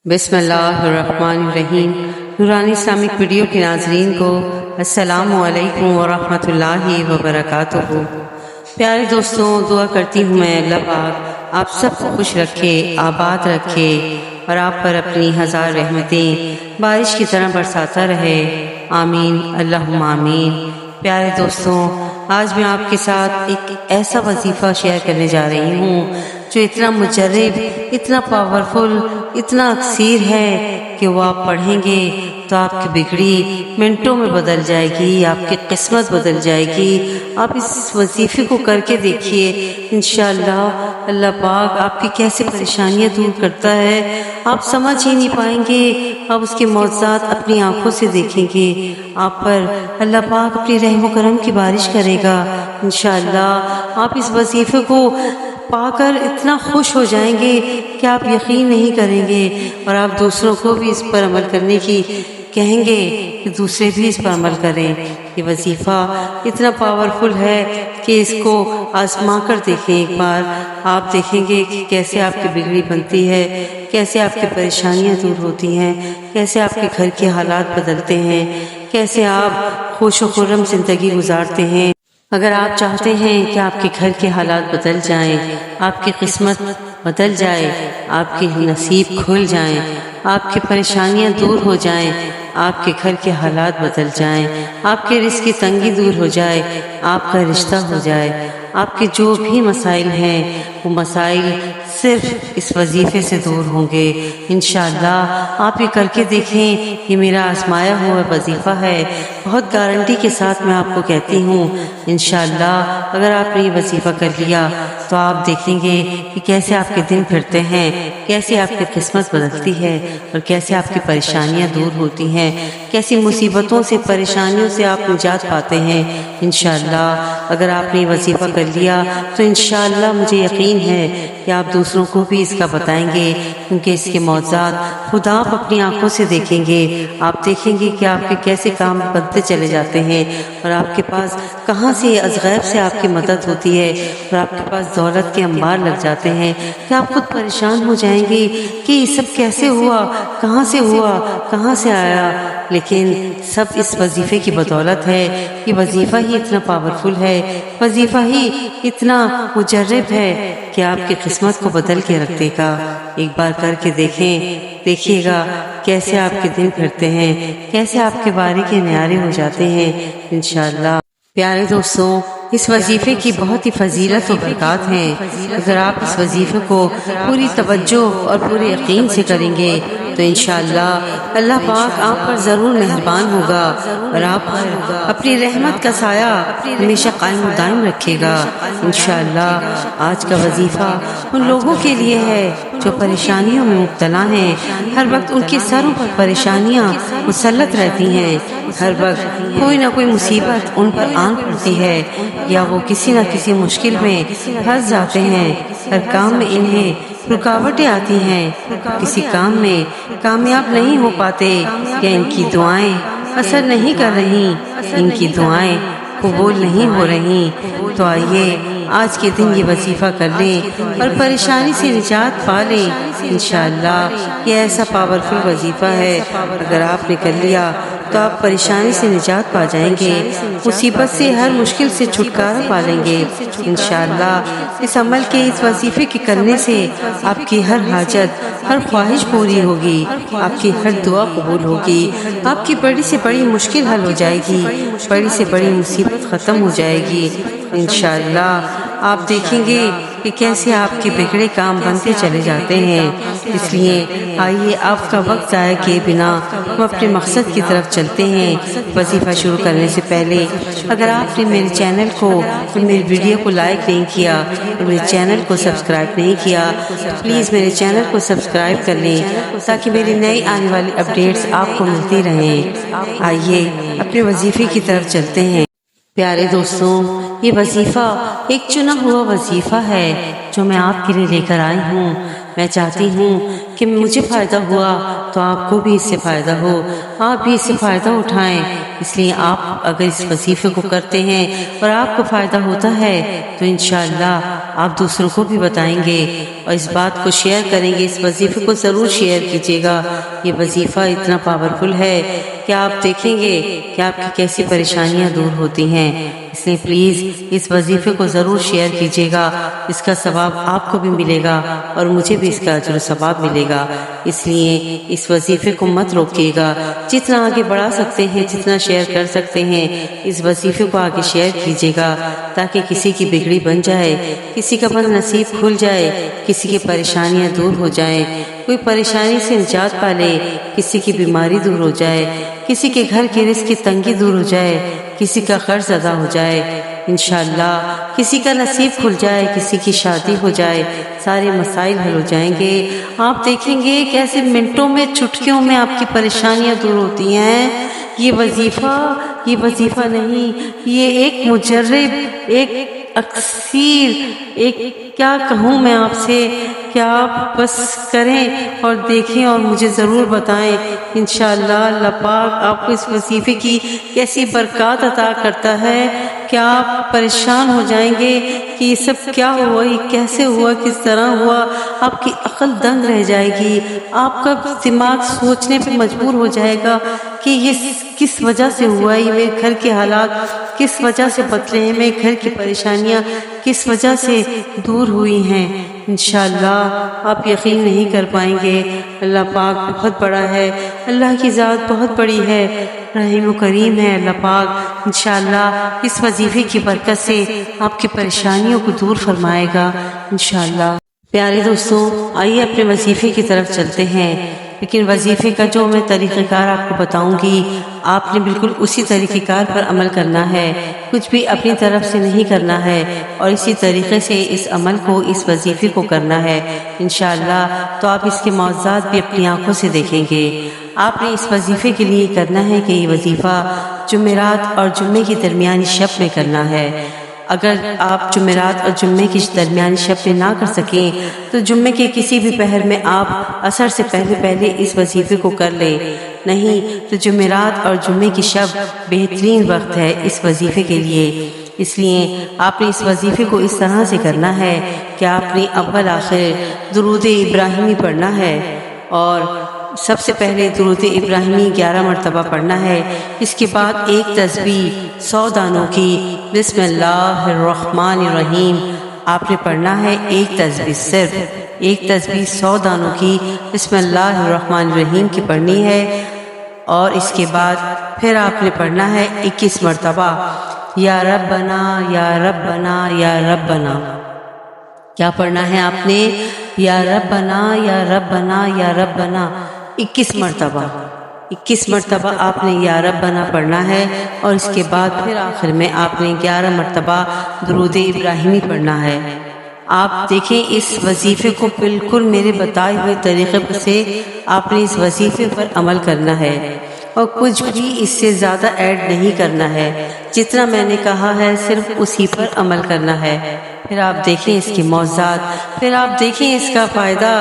بسم اللہ الرحمن الرحیم۔ نورانی اسلامک ویڈیو کے ناظرین کو السلام علیکم ورحمۃ اللہ وبرکاتہ۔ پیارے دوستوں، دعا کرتی ہوں میں اللہ پاک آپ سب کو خوش رکھے، آباد رکھے اور آپ پر اپنی ہزار رحمتیں بارش کی طرح برساتا رہے، آمین اللہم آمین۔ پیارے دوستوں، آج میں آپ کے ساتھ ایک ایسا وظیفہ شیئر کرنے جا رہی ہوں جو اتنا مجرب، اتنا پاورفل، اتنا اکثیر ہے کہ وہ آپ پڑھیں گے تو آپ کی بگڑی منٹوں میں بدل جائے گی، آپ کی قسمت بدل جائے گی۔ آپ اس وظیفے کو کر کے دیکھیے، انشاءاللہ اللہ پاک آپ کی کیسے پریشانیاں دور کرتا ہے آپ سمجھ ہی نہیں پائیں گے۔ آپ اس کے معجزات اپنی آنکھوں سے دیکھیں گے، آپ پر اللہ پاک اپنی رحم و کرم کی بارش کرے گا انشاءاللہ۔ آپ اس وظیفے کو پا کر اتنا خوش ہو جائیں گے کہ آپ یقین نہیں کریں گے، اور آپ دوسروں کو بھی اس پر عمل کرنے کی کہیں گے کہ دوسرے بھی اس پر عمل کریں۔ یہ وظیفہ اتنا پاورفل ہے کہ اس کو آزما کر دیکھیں ایک بار، آپ دیکھیں گے کہ کیسے آپ کی بگڑی بنتی ہے، کیسے آپ کی پریشانیاں دور ہوتی ہیں، کیسے آپ کے گھر کے حالات بدلتے ہیں، کیسے آپ خوش و خرم زندگی گزارتے ہیں۔ اگر آپ چاہتے ہیں کہ آپ کے گھر کے حالات بدل جائیں، آپ کی قسمت بدل جائے، آپ کے نصیب کھل جائیں، آپ کی پریشانیاں دور ہو جائیں، آپ کے گھر کے حالات بدل جائیں، آپ کے رزق کی تنگی دور ہو جائے، آپ کا رشتہ ہو جائے، آپ کے جو بھی مسائل ہیں وہ مسائل صرف اس وظیفے سے دور ہوں گے انشاءاللہ۔ آپ یہ کر کے دیکھیں، یہ میرا آزمایا ہوا وظیفہ ہے، بہت گارنٹی کے ساتھ میں آپ کو کہتی ہوں انشاءاللہ اگر آپ نے یہ وظیفہ کر لیا تو آپ دیکھیں گے کہ کیسے آپ کے دن پھرتے ہیں، کیسے آپ کی قسمت بدلتی ہے، اور کیسے آپ کی پریشانیاں دور ہوتی ہیں، کیسی مصیبتوں سے پریشانیوں سے آپ نجات پاتے ہیں انشاءاللہ۔ اگر آپ نے یہ وظیفہ کر لیا تو انشاءاللہ مجھے یقین ہے کہ آپ دوسروں کو بھی اس کا بتائیں گے، کیونکہ اس کے معجزات خدا آپ اپنی آنکھوں سے دیکھیں گے۔ آپ دیکھیں گے کہ آپ کے کیسے کام بنتے چلے جاتے ہیں، اور آپ کے پاس کہاں سے از غیب سے آپ کی مدد ہوتی ہے، اور آپ کے پاس دولت کے انبار لگ جاتے ہیں کہ آپ خود پریشان ہو جائیں گے کہ یہ سب کیسے ہوا، کہاں سے آیا۔ لیکن سب اس وظیفے کی بدولت ہے۔ یہ وظیفہ ہی اتنا پاورفل ہے، وظیفہ ہی اتنا مجرب ہے کہ آپ کی قسمت کو بدل کے رکھ دے گا۔ ایک بار کر کے دیکھیے گا کیسے آپ کے دن پھرتے ہیں، کیسے آپ کے بارے کے نیارے ہو جاتے ہیں انشاءاللہ۔ پیارے دوستوں، اس وظیفے کی بہت ہی فضیلت و برکات ہیں۔ اگر آپ اس وظیفے کو پوری توجہ اور پورے یقین سے کریں گے تو انشاءاللہ اللہ پاک آپ پر ضرور مہربان ہوگا، اور آپ پر اپنی رحمت کا سایہ ہمیشہ قائم و دائم رکھے گا انشاءاللہ۔ آج کا وظیفہ ان لوگوں کے لیے ہے جو پریشانیوں میں مبتلا ہیں، ہر وقت ان کے سروں پر پریشانیاں مسلط رہتی ہیں، ہر وقت کوئی نہ کوئی مصیبت ان پر آن پڑتی ہے، یا وہ کسی نہ کسی مشکل میں پھنس جاتے ہیں، ہر کام میں انہیں رکاوٹیں آتی ہیں، کسی کام میں کامیاب نہیں ہو پاتے، یا ان کی دعائیں اثر نہیں کر رہی، ان کی دعائیں قبول نہیں ہو رہی۔ تو آئیے آج کے دن یہ وظیفہ کر لیں اور پریشانی سے نجات پا لیں انشاءاللہ۔ یہ ایسا پاورفل وظیفہ ہے، اگر آپ نے کر لیا تو آپ پریشانی سے نجات پا جائیں گے، مصیبت سے، ہر مشکل سے چھٹکارا پا لیں گے انشاءاللہ۔ اس عمل کے، اس وظیفے کے کرنے سے آپ کی ہر حاجت، ہر خواہش پوری ہوگی، آپ کی ہر دعا قبول ہوگی، آپ کی بڑی سے بڑی مشکل حل ہو جائے گی، بڑی سے بڑی مصیبت ختم ہو جائے گی انشاءاللہ۔ آپ دیکھیں گے کہ کیسے آپ کے بگڑے کام بنتے چلے جاتے ہیں۔ اس لیے آئیے آپ کا وقت ضائع کیے بنا ہم اپنے مقصد کی طرف چلتے ہیں۔ وظیفہ شروع کرنے سے پہلے اگر آپ نے میرے چینل کو اور میری ویڈیو کو لائک نہیں کیا اور میرے چینل کو سبسکرائب نہیں کیا تو پلیز میرے چینل کو سبسکرائب کر لیں، تاکہ میری نئی آنے والی اپڈیٹس آپ کو ملتی رہیں۔ آئیے اپنے وظیفے کی طرف چلتے ہیں۔ پیارے دوستوں، یہ وظیفہ ایک چنا ہوا وظیفہ ہے جو میں آپ کے لیے لے کر آئی ہوں۔ میں چاہتی ہوں کہ مجھے فائدہ ہوا تو آپ کو بھی اس سے فائدہ ہو، آپ بھی اس سے فائدہ اٹھائیں۔ اس لیے آپ اگر اس وظیفے کو کرتے ہیں اور آپ کو فائدہ ہوتا ہے تو انشاءاللہ آپ دوسروں کو بھی بتائیں گے، اور اس بات کو شیئر کریں گے، اس وظیفے کو ضرور شیئر کیجیے گا۔ یہ وظیفہ اتنا پاورفل ہے کہ آپ دیکھیں گے کہ آپ کی کیسی پریشانیاں دور ہوتی ہیں۔ اس لیے پلیز اس وظیفے کو ضرور شیئر کیجیے گا، اس کا ثواب آپ کو بھی ملے گا اور مجھے بھی اس کا اجر و ثواب ملے گا۔ اس لیے اس وظیفے کو مت روکیے گا، جتنا آگے بڑھا سکتے ہیں، جتنا شیئر کر سکتے ہیں، اس وظیفے کو آگے شیئر کیجیے گا تاکہ کسی کی بگڑی بن جائے، کسی کا بد نصیب کھل جائے، کسی کی پریشانیاں دور ہو جائیں، کوئی پریشانی سے نجات پالے، کسی کی بیماری دور ہو جائے، کسی کے گھر کی رزق کی تنگی دور ہو جائے، کسی کا قرض ادا ہو جائے، انشاءاللہ کسی کا نصیب کھل جائے، کسی کی شادی ہو جائے، سارے مسائل حل ہو جائیں گے۔ آپ دیکھیں گے کیسے منٹوں میں، چٹکیوں میں آپ کی پریشانیاں دور ہوتی ہیں۔ یہ وظیفہ نہیں، یہ ایک مجرب، ایک اکثیر، ایک کیا کہوں میں آپ سے کہ آپ بس کریں اور دیکھیں اور مجھے ضرور بتائیں۔ انشاءاللہ اللہ پاک آپ کو اس وظیفے کی کیسی برکات عطا کرتا ہے کہ آپ پریشان ہو جائیں گے کہ یہ سب کیا ہوا، یہ کیسے ہوا، کس طرح ہوا۔ آپ کی عقل دنگ رہ جائے گی، آپ کا دماغ سوچنے پہ مجبور ہو جائے گا کہ یہ کس وجہ سے ہوا ہے، یہ میرے گھر کے حالات کس وجہ سے بدلے ہیں، میرے گھر کی پریشانیاں کس وجہ سے دور ہوئی ہیں۔ انشاءاللہ آپ یقین نہیں کر پائیں گے، اللہ پاک بہت بڑا ہے، اللہ کی ذات بہت بڑی ہے، رحیم و کریم ہے اللہ پاک۔ انشاءاللہ اس وظیفے کی برکت سے آپ کی پریشانیوں کو دور فرمائے گا انشاءاللہ۔ پیارے دوستوں، آئیے اپنے وظیفے کی طرف چلتے ہیں، لیکن وظیفے کا جو میں طریقہ کار آپ کو بتاؤں گی، آپ نے بالکل اسی طریقہ کار پر عمل کرنا ہے، کچھ بھی اپنی طرف سے نہیں کرنا ہے، اور اسی طریقے سے اس عمل کو، اس وظیفے کو کرنا ہے انشاءاللہ۔ تو آپ اس کے معجزات بھی اپنی آنکھوں سے دیکھیں گے۔ آپ نے اس وظیفے کے لیے کرنا ہے کہ یہ وظیفہ جمعرات اور جمعے کی درمیانی شب میں کرنا ہے۔ اگر آپ جمعرات اور جمعے کی درمیانی شب میں نہ کر سکیں تو جمعے کے کسی بھی پہر میں آپ عصر سے پہلے اس وظیفے کو کر لیں، نہیں تو جمعرات اور جمعے کی شب بہترین وقت ہے اس وظیفے کے لیے۔ اس لیے آپ نے اس وظیفے کو اس طرح سے کرنا ہے کہ آپ نے اول آخر درود ابراہیمی پڑھنا ہے، اور سب سے پہلے درود ابراہیمی 11 مرتبہ پڑھنا ہے۔ اس کے بعد ایک تسبیح 100 دانوں کی بسم اللہ الرحمن الرحیم آپ نے پڑھنا ہے، ایک تسبیح، صرف ایک تسبیح 100 دانوں کی بسم اللہ الرحمن الرحیم کی پڑھنی ہے۔ اور اس کے بعد پھر آپ نے پڑھنا ہے 21 مرتبہ یا ربنا یا ربنا یا ربنا۔ کیا پڑھنا ہے آپ نے؟ یا ربنا یا ربنا یا ربنا 21 مرتبہ آپ نے یا ربنا پڑھنا ہے، اور اس کے بعد پھر آخر میں آپ نے 11 مرتبہ درود ابراہیمی پڑھنا ہے۔ آپ دیکھیں اس وظیفے کو بالکل میرے بتائے ہوئے طریقے سے آپ نے اس وظیفے پر عمل کرنا ہے، اور کچھ بھی اس سے زیادہ ایڈ نہیں کرنا ہے، جتنا میں نے کہا ہے صرف اسی پر عمل کرنا ہے۔ پھر آپ دیکھیں اس کے معجزات، پھر آپ دیکھیں اس کا فائدہ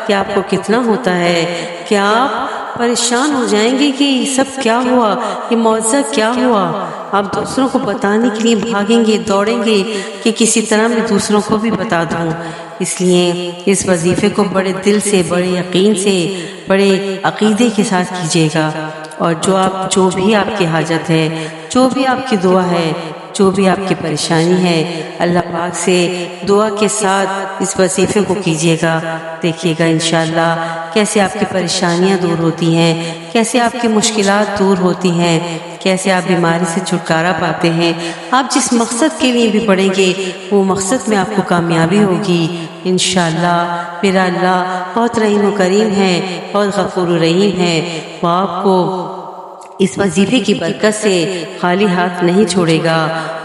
کہ آپ کو کتنا ہوتا ہے، کہ آپ پریشان ہو جائیں گے کہ یہ سب کیا ہوا، یہ معجزہ کیا ہوا۔ آپ دوسروں کو بتانے کے لیے بھاگیں گے، دوڑیں گے کہ کسی طرح میں دوسروں کو بھی بتا دوں۔ اس لیے اس وظیفے کو بڑے دل سے، بڑے یقین سے، بڑے عقیدے کے ساتھ کیجیے گا، اور جو بھی آپ کی حاجت ہے، جو بھی آپ کی دعا ہے، جو بھی آپ کی پریشانی ہے، اللہ پاک سے دعا کے ساتھ اس وظیفے کو کیجیے گا۔ دیکھیے گا انشاءاللہ کیسے آپ کی پریشانیاں دور ہوتی ہیں، کیسے آپ کی مشکلات دور ہوتی ہیں، کیسے آپ بیماری سے چھٹکارا پاتے ہیں۔ آپ جس مقصد کے لیے بھی پڑھیں گے وہ مقصد میں آپ کو کامیابی ہوگی انشاءاللہ۔ میرا اللہ بہت رحیم و کریم ہے، بہت غفور و رحیم ہے، وہ آپ کو اس وظیفے کی برکت سے خالی ہاتھ نہیں چھوڑے گا۔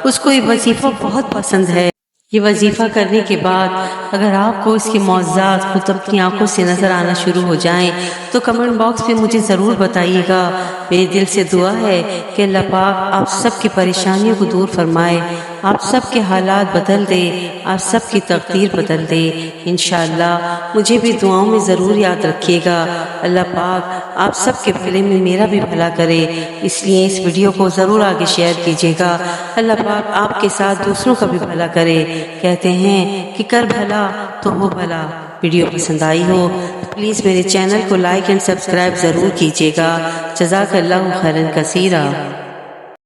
اس کو یہ وظیفہ بہت پسند ہے۔ یہ وظیفہ کرنے کے بعد اگر آپ کو اس کے معجزات خود اپنی آنکھوں سے نظر آنا شروع ہو جائیں تو کمنٹ باکس میں مجھے ضرور بتائیے گا۔ میرے دل سے دعا ہے کہ اللہ پاک آپ سب کی پریشانیوں کو دور فرمائے، آپ سب کے حالات بدل دے، آپ سب کی تقدیر بدل دے انشاءاللہ۔ مجھے بھی دعاؤں میں ضرور یاد رکھیے گا۔ اللہ پاک آپ سب کے بھلے میں میرا بھی بھلا کرے، اس لیے اس ویڈیو کو ضرور آگے شیئر کیجیے گا۔ اللہ پاک آپ کے ساتھ دوسروں کا بھی بھلا کرے۔ کہتے ہیں کہ کر بھلا تو ہو بھلا۔ ویڈیو پسند آئی ہو تو پلیز میرے چینل کو لائک اینڈ سبسکرائب ضرور کیجیے گا۔ جزاک اللہ خیرا کثیرا۔